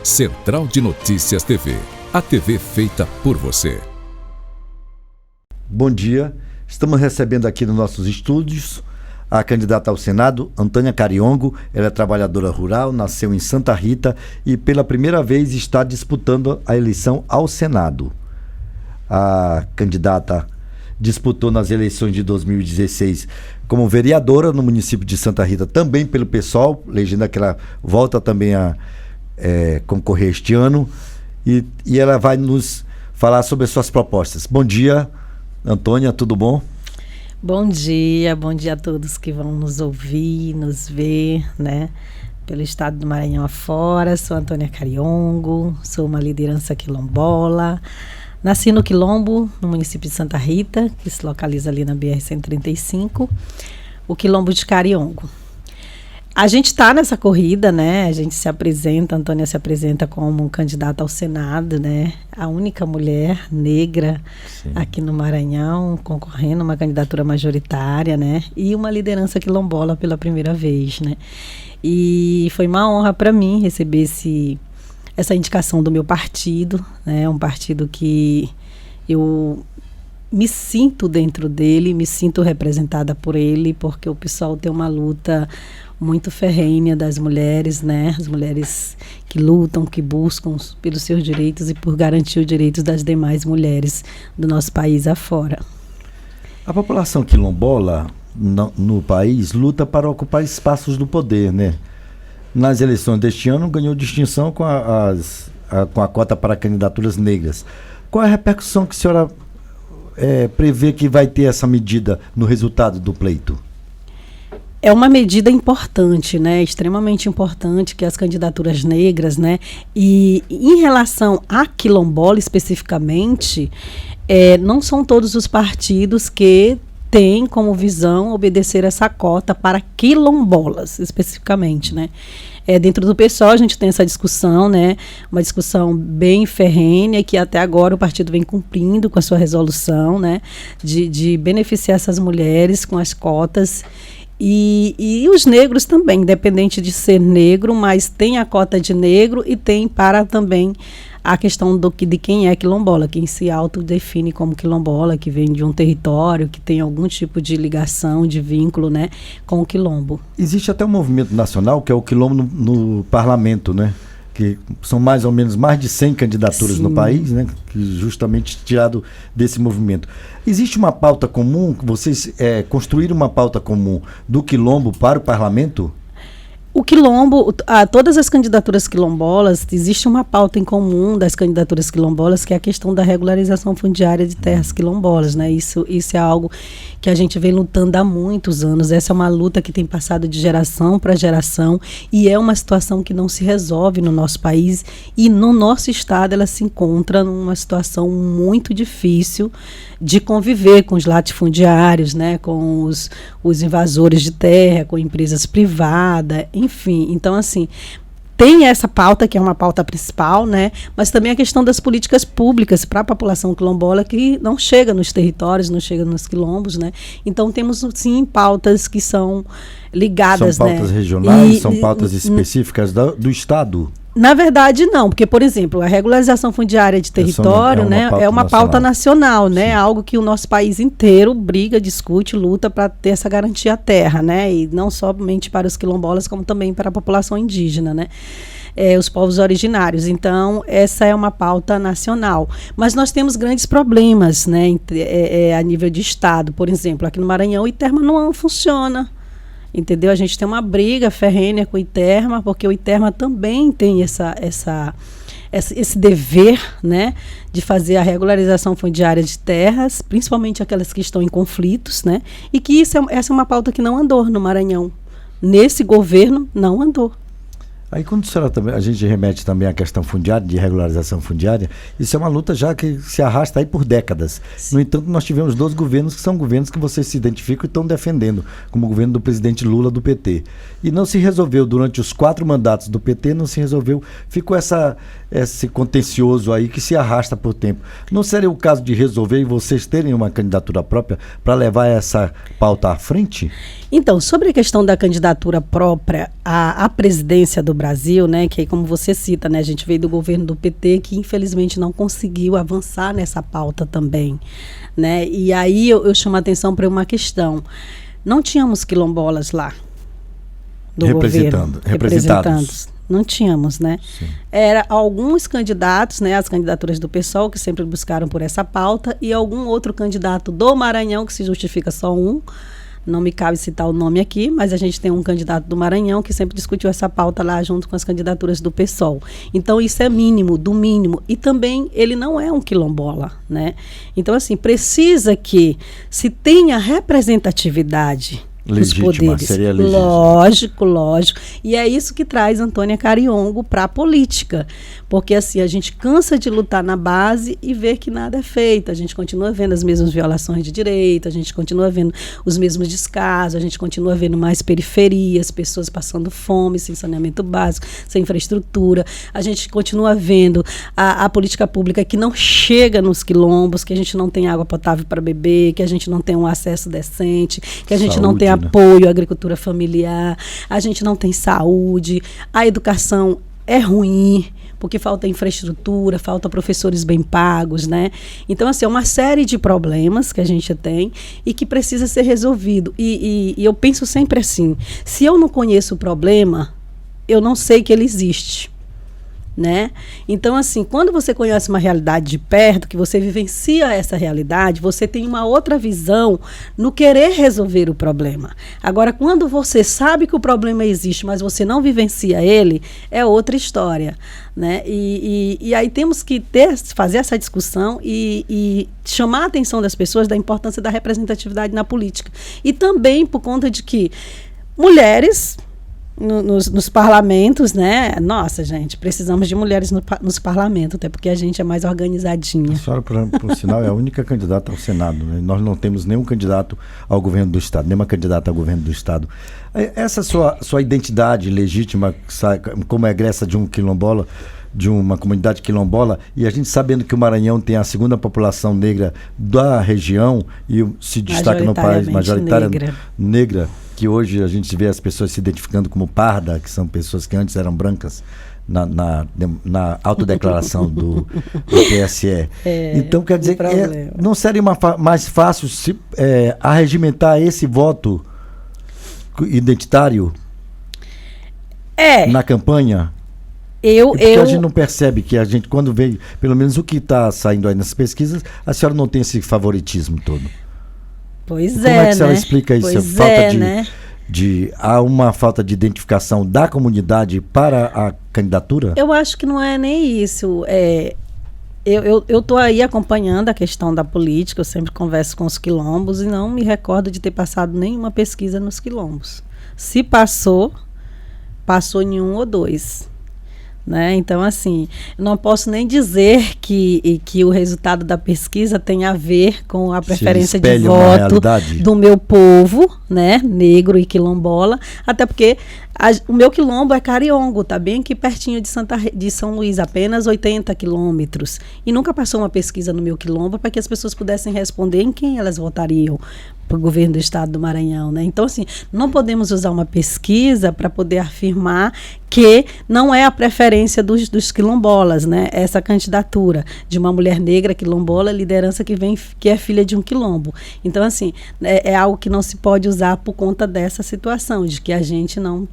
Central de Notícias TV. A TV feita por você. Bom dia. Estamos recebendo aqui nos nossos estúdios a candidata ao Senado, Antônia Cariongo. Ela é trabalhadora rural, nasceu em Santa Rita e pela primeira vez está disputando a eleição ao Senado. A candidata disputou nas eleições de 2016 como vereadora no município de Santa Rita, também pelo PSOL, legenda que ela volta também a concorrer este ano, e ela vai nos falar sobre as suas propostas. Bom dia, Antônia, tudo bom? Bom dia a todos que vão nos ouvir, nos ver, né, pelo estado do Maranhão afora. Sou Antônia Cariongo, sou uma liderança quilombola. Nasci no Quilombo, no município de Santa Rita, que se localiza ali na BR-135, o Quilombo de Cariongo. A gente está nessa corrida, né? A gente se apresenta, a Antônia se apresenta como candidata ao Senado, né? A única mulher negra aqui no Maranhão, concorrendo uma candidatura majoritária, né? E uma liderança quilombola pela primeira vez, né? E foi uma honra para mim receber essa indicação do meu partido, né? Um partido que eu me sinto dentro dele, me sinto representada por ele, porque o PSOL tem uma luta muito ferrenha das mulheres, né? As mulheres que lutam, que buscam pelos seus direitos e por garantir os direitos das demais mulheres do nosso país afora. A população quilombola no país luta para ocupar espaços do poder, né? Nas eleições deste ano ganhou distinção com a cota para candidaturas negras. Qual é a repercussão que a senhora prevê que vai ter essa medida no resultado do pleito? É uma medida importante, né? Extremamente importante, que as candidaturas negras, né? E em relação a quilombola especificamente, não são todos os partidos que têm como visão obedecer essa cota para quilombolas, especificamente, né? Dentro do PSOL a gente tem essa discussão, né? Uma discussão bem ferrenha, que até agora o partido vem cumprindo com a sua resolução, né? De beneficiar essas mulheres com as cotas. E os negros também, independente de ser negro, mas tem a cota de negro e tem para também a questão de quem é quilombola, quem se autodefine como quilombola, que vem de um território, que tem algum tipo de ligação, de vínculo, né, com o quilombo. Existe até um movimento nacional que é o quilombo no parlamento, né? Que são mais ou menos mais de 100 candidaturas no país, né? Que justamente tirado desse movimento. Existe uma pauta comum? Vocês construíram uma pauta comum do quilombo para o parlamento? O quilombo, todas as candidaturas quilombolas, existe uma pauta em comum das candidaturas quilombolas, que é a questão da regularização fundiária de terras quilombolas, né? Isso é algo que a gente vem lutando há muitos anos. Essa é uma luta que tem passado de geração para geração e é uma situação que não se resolve no nosso país, e no nosso estado ela se encontra numa situação muito difícil de conviver com os latifundiários, né? Com os invasores de terra, com empresas privadas, enfim. Então, assim, tem essa pauta, que é uma pauta principal, né? Mas também a questão das políticas públicas para a população quilombola, que não chega nos territórios, não chega nos quilombos, né? Então, temos, sim, pautas que são ligadas, são pautas, né, regionais, são pautas específicas do Estado? Na verdade, não, porque, por exemplo, a regularização fundiária de território, né, é uma pauta nacional, né? Sim. Algo que o nosso país inteiro briga, discute, luta para ter essa garantia à terra, né? E não somente para os quilombolas, como também para a população indígena, né? Os povos originários. Então, essa é uma pauta nacional. Mas nós temos grandes problemas, né, a nível de Estado. Por exemplo, aqui no Maranhão, o ITERMA não funciona. Entendeu? A gente tem uma briga ferrenha com o ITERMA, porque o ITERMA também tem esse dever, né, de fazer a regularização fundiária de terras, principalmente aquelas que estão em conflitos, né, e que essa é uma pauta que não andou no Maranhão. Nesse governo, não andou. Aí quando a gente remete também à questão fundiária, de regularização fundiária, isso é uma luta já que se arrasta aí por décadas. Sim. No entanto, nós tivemos 2 governos que são governos que vocês se identificam e estão defendendo, como o governo do presidente Lula do PT. E não se resolveu, durante os 4 mandatos do PT, não se resolveu, ficou esse contencioso aí que se arrasta por tempo. Não seria o caso de resolver e vocês terem uma candidatura própria para levar essa pauta à frente? Então, sobre a questão da candidatura própria à presidência do Brasil, né, que como você cita, né, a gente veio do governo do PT, que infelizmente não conseguiu avançar nessa pauta também, né, e aí eu chamo a atenção para uma questão. Não tínhamos quilombolas lá do governo representados. Não tínhamos, né? Sim. Era alguns candidatos, né, as candidaturas do PSOL, que sempre buscaram por essa pauta, e algum outro candidato do Maranhão, que se justifica só um. Não me cabe citar o nome aqui, mas a gente tem um candidato do Maranhão que sempre discutiu essa pauta lá junto com as candidaturas do PSOL. Então, isso é mínimo, do mínimo. E também ele não é um quilombola, né? Então, assim, precisa que se tenha representatividade legítima, dos poderes. Seria legítima. Lógico. E é isso que traz Antônia Cariongo para a política. Porque assim, a gente cansa de lutar na base e ver que nada é feito. A gente continua vendo as mesmas violações de direito, a gente continua vendo os mesmos descasos, a gente continua vendo mais periferias, pessoas passando fome, sem saneamento básico, sem infraestrutura. A gente continua vendo a política pública que não chega nos quilombos, que a gente não tem água potável para beber, que a gente não tem um acesso decente, que a gente não tem apoio à agricultura familiar, a gente não tem saúde, a educação é ruim, porque falta infraestrutura, falta professores bem pagos, né? Então, assim, é uma série de problemas que a gente tem e que precisa ser resolvido. E eu penso sempre assim, se eu não conheço o problema, eu não sei que ele existe. Né? Então, assim, quando você conhece uma realidade de perto, que você vivencia essa realidade, você tem uma outra visão no querer resolver o problema. Agora, quando você sabe que o problema existe, mas você não vivencia ele, é outra história, né? E aí temos que fazer essa discussão e chamar a atenção das pessoas da importância da representatividade na política. E também por conta de que mulheres nos parlamentos, né? Nossa, gente, precisamos de mulheres nos parlamentos, até porque a gente é mais organizadinha. A senhora, por sinal, é a única candidata ao Senado, né? Nós não temos nenhum candidato ao governo do Estado, nenhuma candidata ao governo do Estado. Essa sua identidade legítima, como egressa de um quilombola, de uma comunidade quilombola, e a gente sabendo que o Maranhão tem a segunda população negra da região e se destaca no país, majoritária negra, que hoje a gente vê as pessoas se identificando como parda, que são pessoas que antes eram brancas, na autodeclaração do TSE. Então, quer dizer, não seria mais fácil arregimentar esse voto identitário na campanha? Porque a gente não percebe que a gente, quando vê, pelo menos o que está saindo aí nessas pesquisas, a senhora não tem esse favoritismo todo. Pois como é que a senhora né? explica isso? Há uma falta de identificação da comunidade para a candidatura? Eu acho que não é nem isso. Eu estou aí acompanhando a questão da política, eu sempre converso com os quilombos e não me recordo de ter passado nenhuma pesquisa nos quilombos. Se passou em 1 ou 2. Né? Então, assim, eu não posso nem dizer que o resultado da pesquisa tem a ver com a preferência de voto do meu povo, né, negro e quilombola, até porque o meu quilombo é Cariongo, tá bem aqui pertinho de São Luís, apenas 80 quilômetros, e nunca passou uma pesquisa no meu quilombo para que as pessoas pudessem responder em quem elas votariam para o governo do estado do Maranhão, né? Então, assim, não podemos usar uma pesquisa para poder afirmar que não é a preferência dos quilombolas, né? Essa candidatura de uma mulher negra quilombola, liderança que é filha de um quilombo. Então, assim, é algo que não se pode usar por conta dessa situação, de que a gente não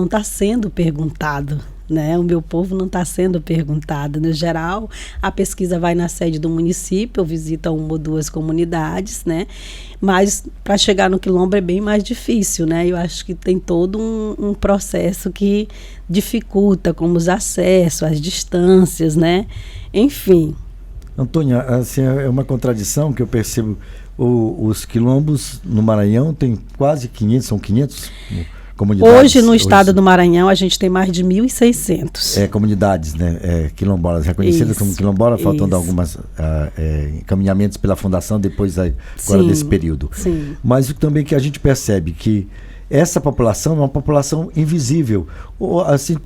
está sendo perguntado, né? O meu povo não está sendo perguntado. No geral, a pesquisa vai na sede do município, visita 1 ou 2 comunidades, né? Mas para chegar no quilombo é bem mais difícil, né? Eu acho que tem todo um processo que dificulta, como os acessos, as distâncias, né? Enfim. Antônia, assim, é uma contradição que eu percebo. Os quilombos no Maranhão tem quase 500, são 500 comunidades. Hoje, no estado do Maranhão, a gente tem mais de 1.600. Comunidades, né? Quilombolas, reconhecidas como quilombolas, faltando algumas encaminhamentos pela fundação depois agora desse período. Sim. Mas também que a gente percebe que essa população é uma população invisível. Assim,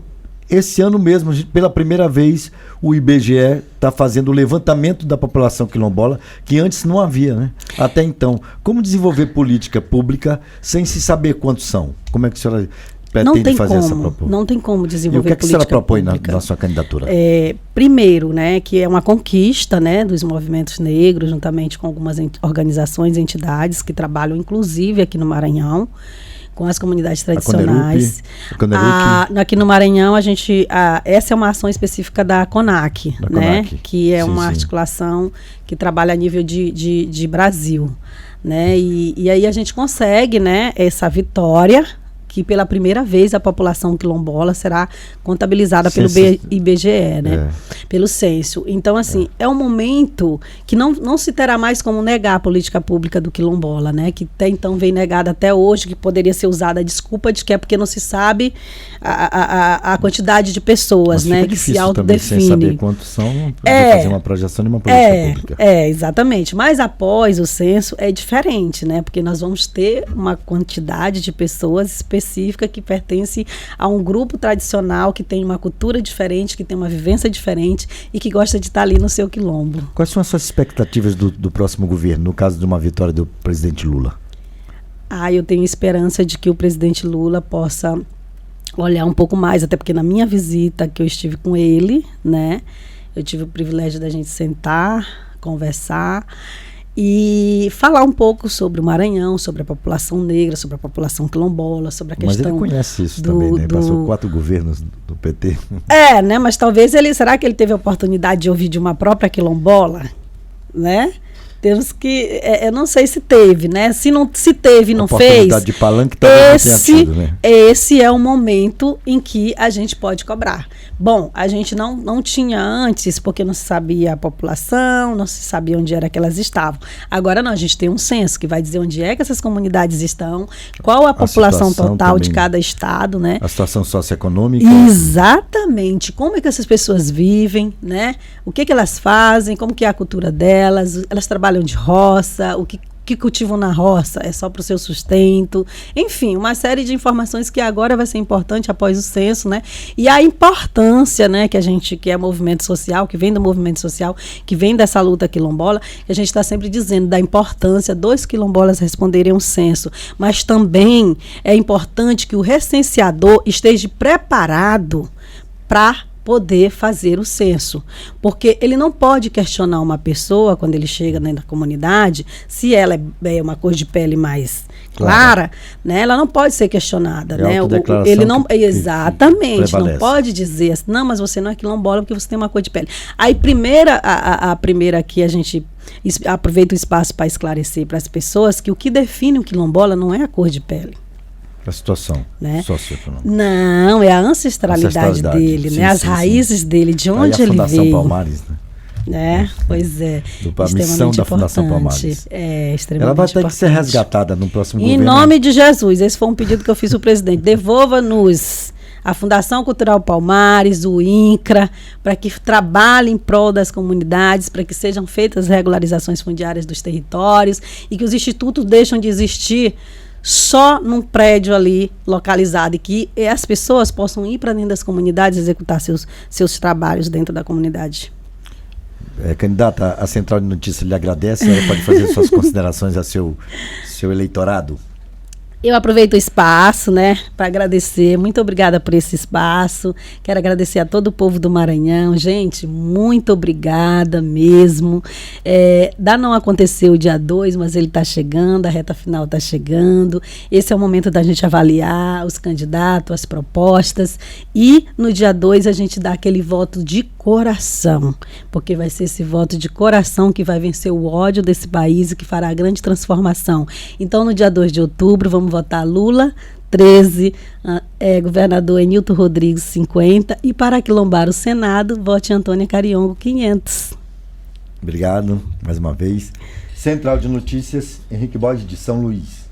esse ano mesmo, pela primeira vez, o IBGE está fazendo o levantamento da população quilombola, que antes não havia, né? Até então. Como desenvolver política pública sem se saber quantos são? Como é que a senhora pretende fazer essa proposta? Não tem como E o desenvolver que é que a senhora política propõe pública. na sua candidatura? Primeiro, né, que é uma conquista, né, dos movimentos negros, juntamente com algumas organizações e entidades que trabalham, inclusive, aqui no Maranhão, com as comunidades tradicionais. A Coneruc. Aqui no Maranhão, essa é uma ação específica da CONAC, né, CONAC. que é Sim, uma sim. articulação que trabalha a nível de Brasil, né, e aí a gente consegue, né, essa vitória, que pela primeira vez a população quilombola será contabilizada pelo IBGE, né? Pelo censo. Então, assim, é um momento que não se terá mais como negar a política pública do quilombola, né? Que até então vem negada até hoje, que poderia ser usada a desculpa de que é porque não se sabe a quantidade de pessoas, né? Que se autodefine. Sem saber quantos são, fazer uma projeção de uma política pública. Exatamente. Mas após o censo é diferente, né? Porque nós vamos ter uma quantidade de pessoas específica que pertence a um grupo tradicional, que tem uma cultura diferente, que tem uma vivência diferente e que gosta de estar ali no seu quilombo. Quais são as suas expectativas do próximo governo, no caso de uma vitória do presidente Lula? Eu tenho esperança de que o presidente Lula possa olhar um pouco mais, até porque na minha visita que eu estive com ele, né, eu tive o privilégio da gente sentar, conversar e falar um pouco sobre o Maranhão, sobre a população negra, sobre a população quilombola, sobre a questão... Mas ele conhece isso também, né? Passou 4 governos do PT. Né? Mas talvez será que ele teve a oportunidade de ouvir de uma própria quilombola, né? Temos que... eu não sei se teve, né? Se teve e não fez... Oportunidade de palanque talvez não tenha tido, né? Esse é o momento em que a gente pode cobrar. Bom, a gente não tinha antes, porque não se sabia a população, não se sabia onde era que elas estavam. Agora não, a gente tem um censo que vai dizer onde é que essas comunidades estão, qual a população total também, de cada estado, né? A situação socioeconômica. Exatamente. Como é que essas pessoas vivem, né? O que elas fazem, como que é a cultura delas, elas trabalham de roça, o que cultivam na roça é só para o seu sustento, enfim, uma série de informações que agora vai ser importante após o censo, né? E a importância, né, que é movimento social, que vem do movimento social, que vem dessa luta quilombola, que a gente está sempre dizendo da importância dos quilombolas responderem um censo, mas também é importante que o recenseador esteja preparado para poder fazer o censo, porque ele não pode questionar uma pessoa quando ele chega na comunidade, se ela é uma cor de pele mais clara, né? Ela não pode ser questionada, né? Ele não exatamente, não pode dizer assim, não, mas você não é quilombola porque você tem uma cor de pele. Aí a primeira que a gente aproveita o espaço para esclarecer para as pessoas que o que define o quilombola não é a cor de pele. A situação, né? Socioeconômica. Não, é a ancestralidade dele, sim, né? As raízes dele, de onde ele veio. A Fundação Palmares, né? Pois é. A missão da Fundação Palmares. É extremamente Ela vai ter importante. que ser resgatada no próximo governo. Em nome de Jesus, esse foi um pedido que eu fiz ao presidente. Devolva-nos a Fundação Cultural Palmares, o INCRA, para que trabalhe em prol das comunidades, para que sejam feitas regularizações fundiárias dos territórios e que os institutos deixem de existir só num prédio ali localizado e que as pessoas possam ir para dentro das comunidades executar seus trabalhos dentro da comunidade. Candidata, a Central de Notícias lhe agradece. Ela pode fazer suas considerações a seu eleitorado. Eu aproveito o espaço, né, para agradecer. Muito obrigada por esse espaço. Quero agradecer a todo o povo do Maranhão. Gente, muito obrigada mesmo. Não aconteceu o dia 2, mas ele está chegando, a reta final está chegando. Esse é o momento da gente avaliar os candidatos, as propostas. E no dia 2 a gente dá aquele voto de coração, porque vai ser esse voto de coração que vai vencer o ódio desse país e que fará a grande transformação. Então, no dia 2 de outubro, vamos votar Lula, 13, governador Enilton Rodrigues, 50, e para quilombar o Senado, vote Antônia Cariongo, 500. Obrigado, mais uma vez. Central de Notícias, Henrique Borges, de São Luís.